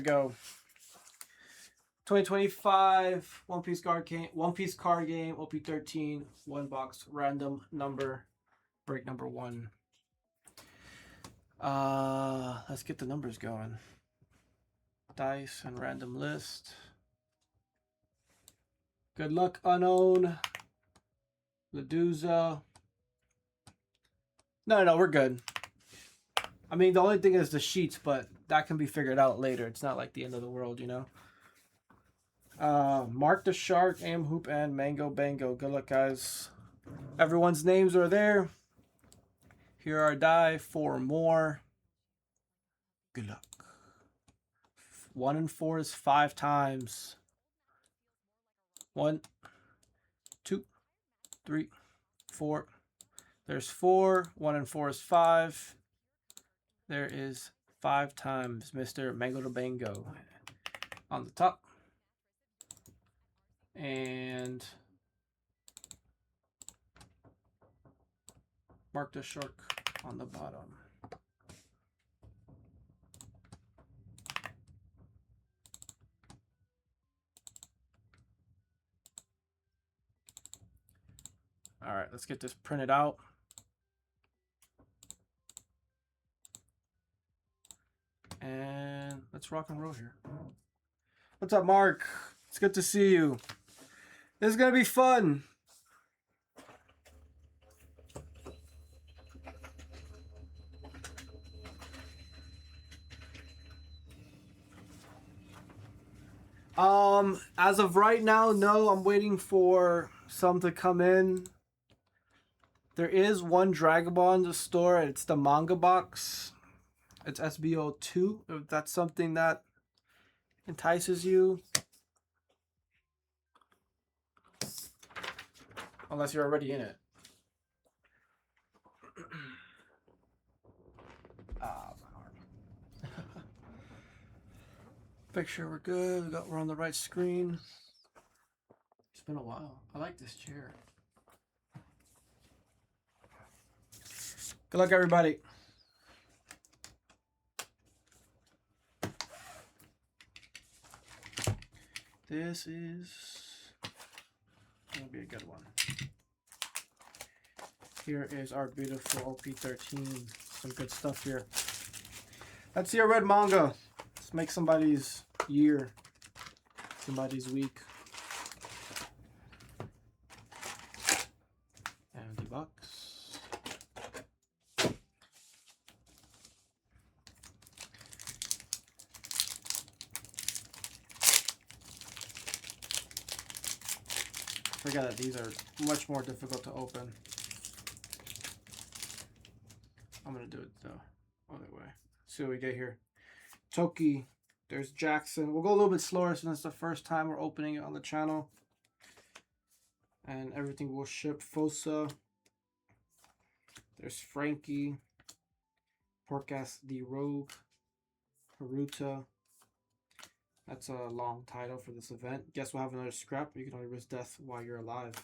we go. 2025 One Piece card game. OP13. One box random number. Break number 1. Let's get the numbers going. Dice and random list. Good luck, unknown. Leduza. No, we're good. I mean, the only thing is the sheets, but that can be figured out later. It's not like the end of the world, you know. Mark the Shark, Am Hoop, and Mango Bango. Good luck, guys. Everyone's names are there. Here are die. 4 more. Good luck. 1 and 4 is 5 times. 1, 2, 3, 4. There's 4. 1 and 4 is 5. There is 5 times Mr. Mango to Bango on the top. And Mark the Shark on the bottom. All right, let's get this printed out. And let's rock and roll here. What's up, Mark? It's good to see you. This is going to be fun. As of right now, no, I'm waiting for some to come in. There is one Dragon Ball in the store. It's the manga box. It's SBO2. If that's something that entices you. Unless you're already in it. Make sure we're good. We're on the right screen. It's been a while. I like this chair. Good luck, everybody. This is going to be a good one. Here is our beautiful OP13. Some good stuff here. Let's see a red manga. Let's make somebody's year, somebody's week. Empty box. Forget that these are much more difficult to open. I'm gonna do it the other way. See what we get here. Toki, there's Jackson. We'll go a little bit slower since it's the first time we're opening it on the channel. And everything will ship. Fosa. There's Frankie. Porkas the Rogue. Haruta. That's a long title for this event. Guess we'll have another scrap. You can only risk death while you're alive.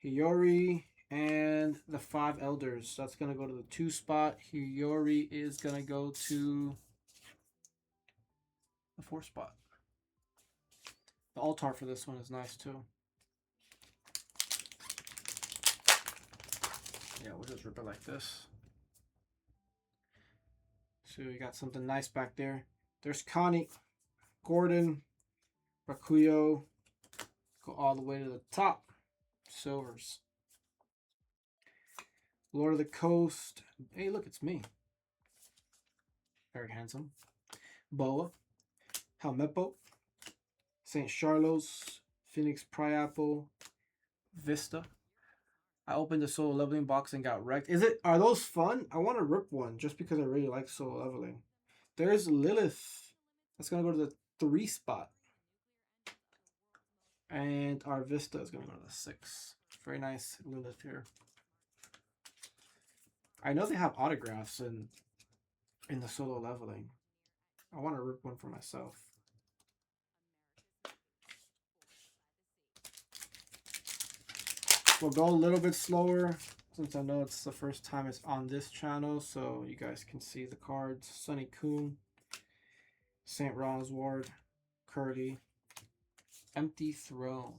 Hiyori and the 5 Elders. That's going to go to the 2 spot. Hiyori is going to go to the 4 spot. The altar for this one is nice too. Yeah, we'll just rip it like this. So we got something nice back there. There's Connie, Gordon, Rakuyo. Go all the way to the top. Silvers. Lord of the Coast. Hey, look, it's me. Very handsome. Boa. Helmeppo. St. Charlos. Phoenix Priapple. Vista. I opened the solo leveling box and got wrecked. Are those fun? I want to rip one just because I really like solo leveling. There's Lilith. That's going to go to the 3 spot. And our Vista is going to go to the 6. Very nice Lilith here. I know they have autographs in the solo leveling. I want to rip one for myself. We'll go a little bit slower. since I know it's the first time it's on this channel, so you guys can see the cards. Sonny Coon, St. Rosward, Curly, Empty Throne,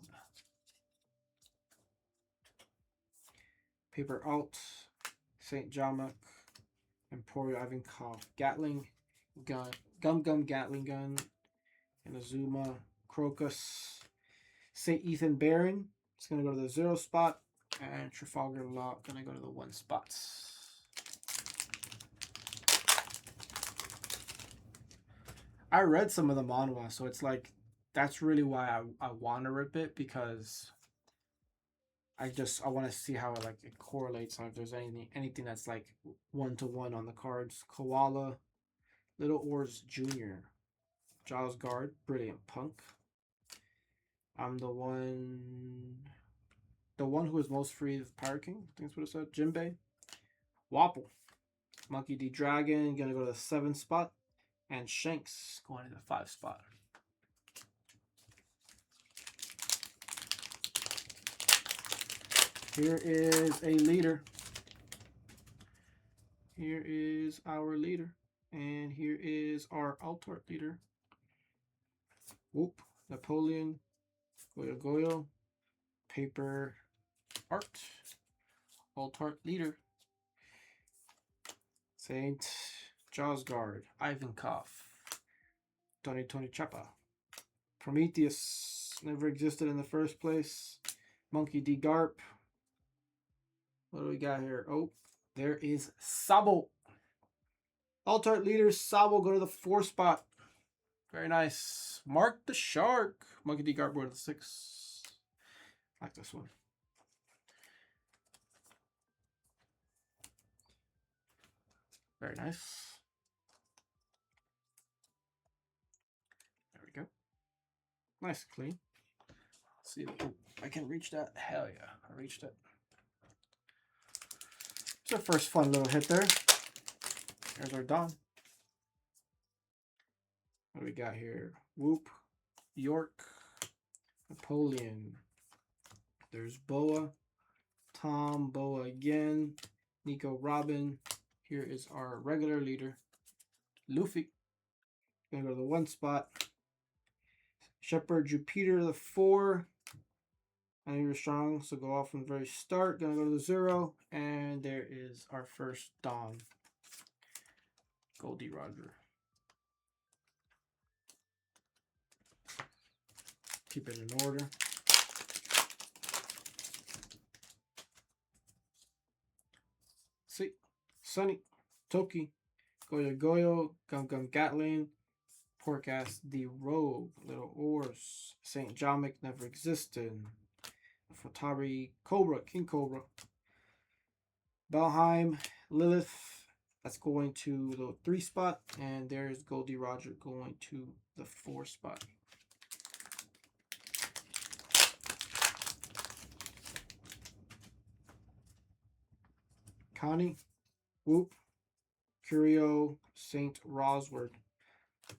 Paper Alt, St. Jamak, Emporio Ivankov, Gatling Gun, Gum Gatling Gun, Inazuma, Crocus, St. Ethan Baron. It's going to go to the 0 spot. And Trafalgar Law going to go to the 1 spot. I read some of the manhwa, so it's like, that's really why I want to rip it, because I want to see how it correlates, or if there's anything that's like 1-to-1 on the cards. Koala, Little Oars Jr., Jaws Guard, Brilliant Punk. I'm the one who is most free of Pirate King. I think that's what it said. Jinbei. Wapple. Monkey D. Dragon, going to go to the 7 spot. And Shanks going to the 5 spot. Here is a leader. Here is our leader. And here is our Altart leader. Whoop. Napoleon. Goyo Goyo. Paper Art. Altart leader. Saint Jawsguard. Ivankov. Tony Chapa. Prometheus. Never existed in the first place. Monkey D. Garp. What do we got here? Oh, there is Sabo. Altart leader Sabo go to the 4 spot. Very nice. Mark the Shark. Monkey D. Garp go to the 6. I like this one. Very nice. There we go. Nice, clean. Let's see if I can reach that. Hell yeah, I reached it. It's our first fun little hit there. There's our Don. What do we got here? Whoop, York, Napoleon. There's Boa, Tom, Boa again, Nico Robin. Here is our regular leader, Luffy. Gonna go to the 1 spot. Shepherd Jupiter the 4. I know you're strong, so go off from the very start. Gonna go to the 0, and there is our first Don. Goldie Roger. Keep it in order. See, Sunny, Toki, Goyo Goyo, Gum Gatling, Porkass the Rogue, Little Oars, St. Jamek never existed, Futari Cobra, King Cobra, Belheim, Lilith, that's going to the 3 spot, and there's Goldie Roger going to the 4 spot. Connie, Whoop, Curio, St. Rosward.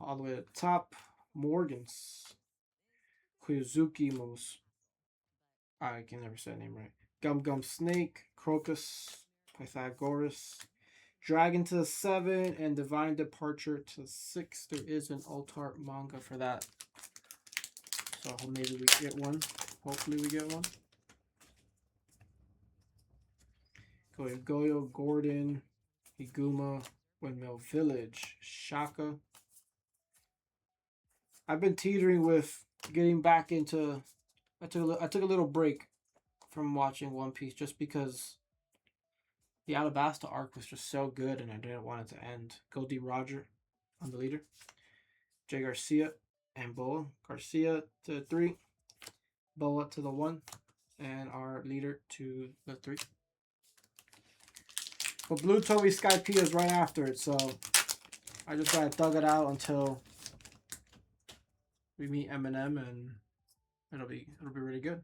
All the way to the top, Morgans, Kuzuki Mos. I can never say the name right. Gum Snake, Crocus, Pythagoras, Dragon to the 7, and Divine Departure to the 6. There is an Altart manga for that. So maybe we get one. Hopefully we get one. Goyo, Gordon, Higuma, Windmill Village, Shaka. I've been teetering with getting back into. I took a little break from watching One Piece just because the Alabasta arc was just so good and I didn't want it to end. Goldie Roger on the leader. Jay Garcia and Boa. Garcia to 3. Boa to the 1. And our leader to the 3. But Blue Toby Skypea is right after it, so I just gotta thug it out until we meet Eminem, and it'll be really good.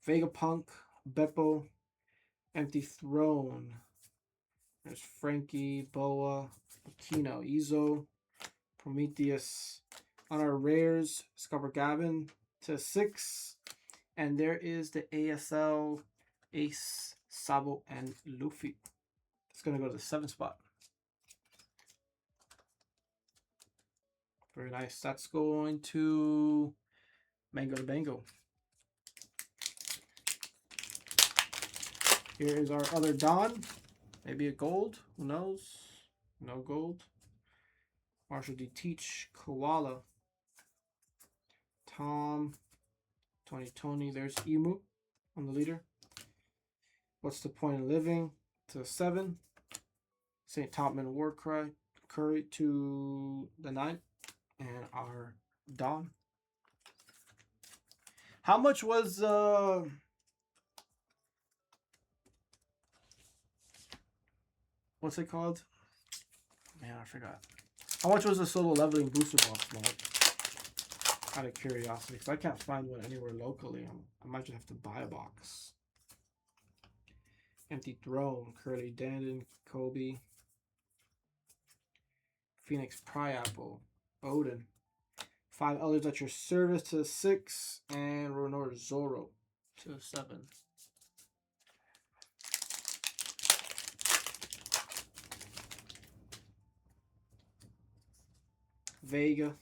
Vegapunk, Beppo, Empty Throne. There's Frankie, Boa, Aquino, Izo, Prometheus. On our rares, Scupper Gavin to 6. And there is the ASL Ace Sabo, and Luffy. It's going to go to the 7th spot. Very nice. That's going to Mango to Bango. Here is our other Don. Maybe a gold. Who knows? No gold. Marshall D. Teach. Koala. Tom. Tony. There's Emu on the leader. What's the point of living? To 7. St. Topman War Curry to the 9. And our Don. How much was what's it called? Man, I forgot. How much was the solo leveling booster box, Mark? Out of curiosity, because I can't find one anywhere locally. I might just have to buy a box. Empty Throne, Curly Dandon, Kobe, Phoenix Priapple, Odin. 5 Elders at your service to 6, and Ronor Zoro to 7. Vega,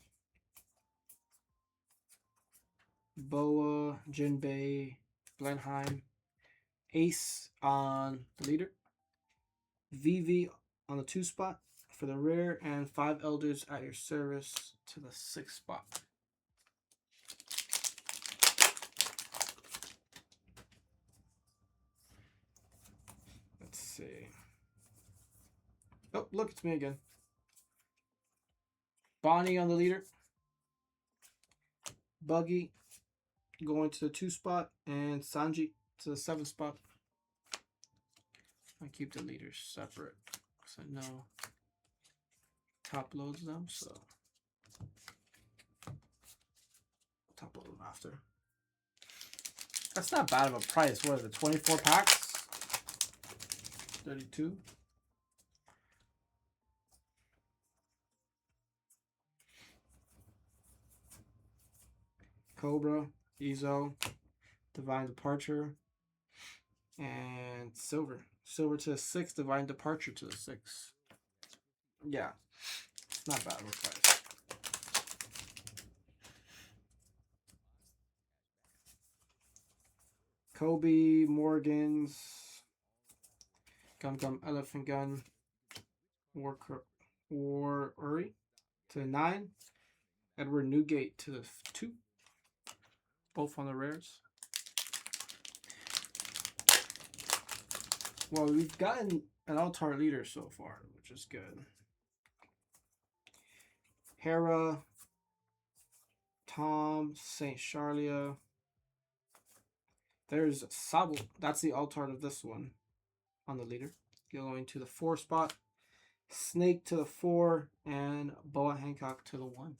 Boa, Jinbei, Blenheim, Ace on the leader, Vivi on the 2 spot for the rare, and 5 Elders at your service to the 6th spot. Let's see. Oh, look, it's me again. Bonnie on the leader. Buggy going to the 2 spot, and Sanji to the 7th spot. I keep the leaders separate because I know top loads them, so top load them after. That's not bad of a price. What is it? 24 packs? 32. Cobra, Ezo, Divine Departure, and Silver. Silver to the 6, Divine Departure to the 6. Yeah, it's not bad of a price. Kobe, Morgans, Gum Elephant Gun, War Uri to the 9, Edward Newgate to the 2. Both on the rares. Well, we've gotten an Altar leader so far, which is good. Hera, Tom, St. Charlia. There's Sabo. That's the Altar of this one on the leader. Going to the 4 spot. Snake to the 4, and Boa Hancock to the 1.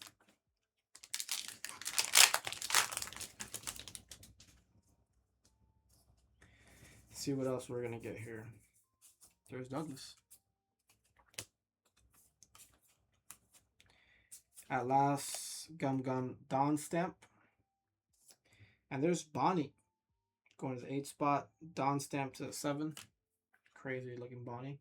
See what else we're gonna get here. There's Douglas. At last, Gum Dawn Stamp. And there's Bonnie going to the 8th spot. Dawn Stamp to the 7. Crazy looking Bonnie.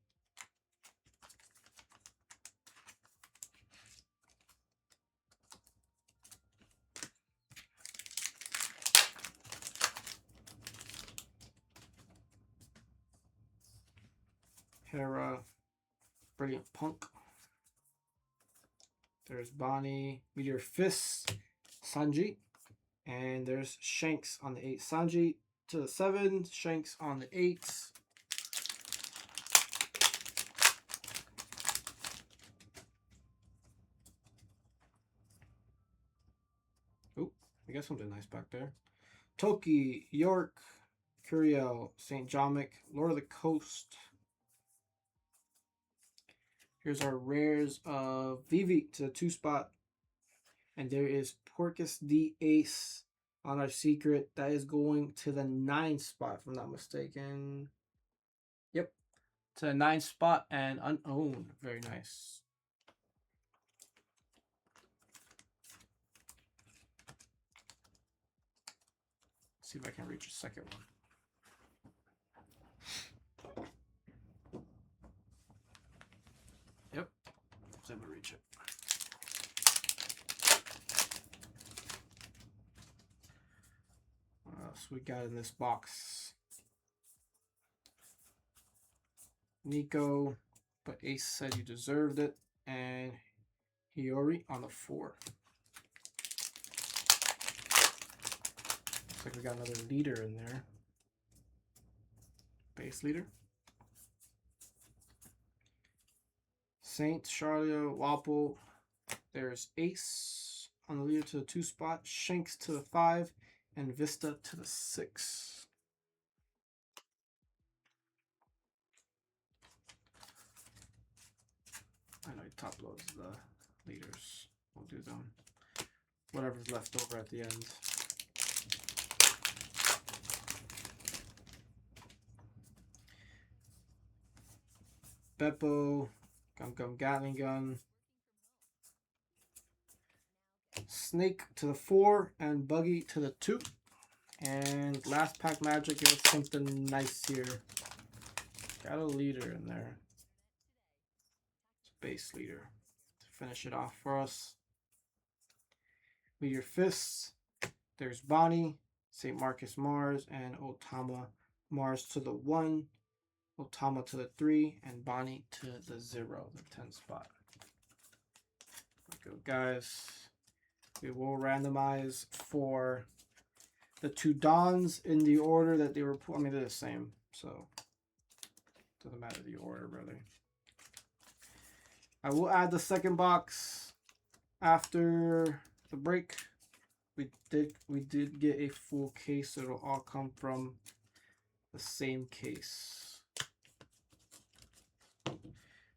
Hera, Brilliant Punk. There's Bonnie, Meteor Fist, Sanji. And there's Shanks on the 8. Sanji to the 7, Shanks on the 8. Oh, I got something nice back there. Toki, York, Curiel, St. Jomic, Lord of the Coast. Here's our rares of Vivi to the 2 spot. And there is Porcus the Ace on our secret. That is going to the 9th spot, if I'm not mistaken. Yep. To the 9th spot and unowned. Very nice. Let's see if I can reach a second one. else we got in this box? Nico, but Ace said you deserved it. And Hiyori on the 4. Looks like we got another leader in there. Base leader. Saint, Charlia, Wapple. There's Ace on the leader to the 2 spot. Shanks to the 5. And Vista to the 6. I know he top loads the leaders. We'll do them. Whatever's left over at the end. Beppo, Gum Gatling Gun, Snake to the 4 and Buggy to the 2. And last pack magic, you have something nice here. Got a leader in there. It's a base leader to finish it off for us. With your fists, there's Bonnie, St. Marcus Mars, and Otama Mars to the 1. Otama to the 3 and Bonnie to the 0, the 10 spot. There we go, guys. We will randomize for the 2 Dons in the order that they were. I mean, they're the same, so doesn't matter the order really. I will add the second box after the break. We did get a full case, so it'll all come from the same case.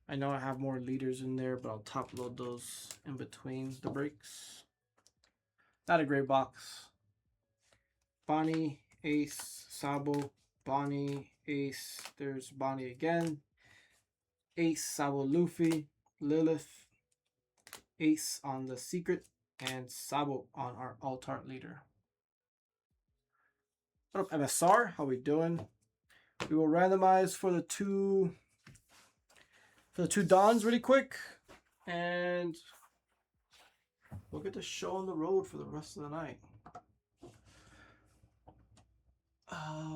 I know I have more leaders in there, but I'll top load those in between the breaks. Not a great box. Bonnie, Ace, Sabo, Bonnie, Ace. There's Bonnie again. Ace, Sabo, Luffy, Lilith, Ace on the secret, and Sabo on our Altart leader. What up, MSR? How we doing? We will randomize for the two Dons really quick, and we'll get the show on the road for the rest of the night.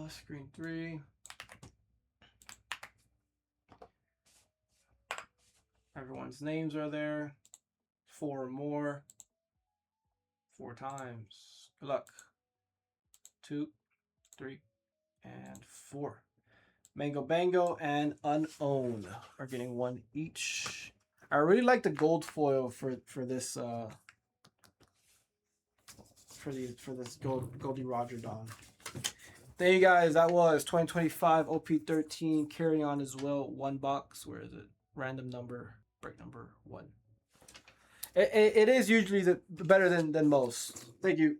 Screen 3. Everyone's names are there. 4 or more. 4 times. Good luck. 2, 3, and 4. Mango Bango and Unown are getting 1 each. I really like the gold foil for this for this Goldie Roger Don. There you guys, that was 2025 OP13 carry on as well. 1 box. Where is it? Random number, break number 1. It is usually better than most. Thank you.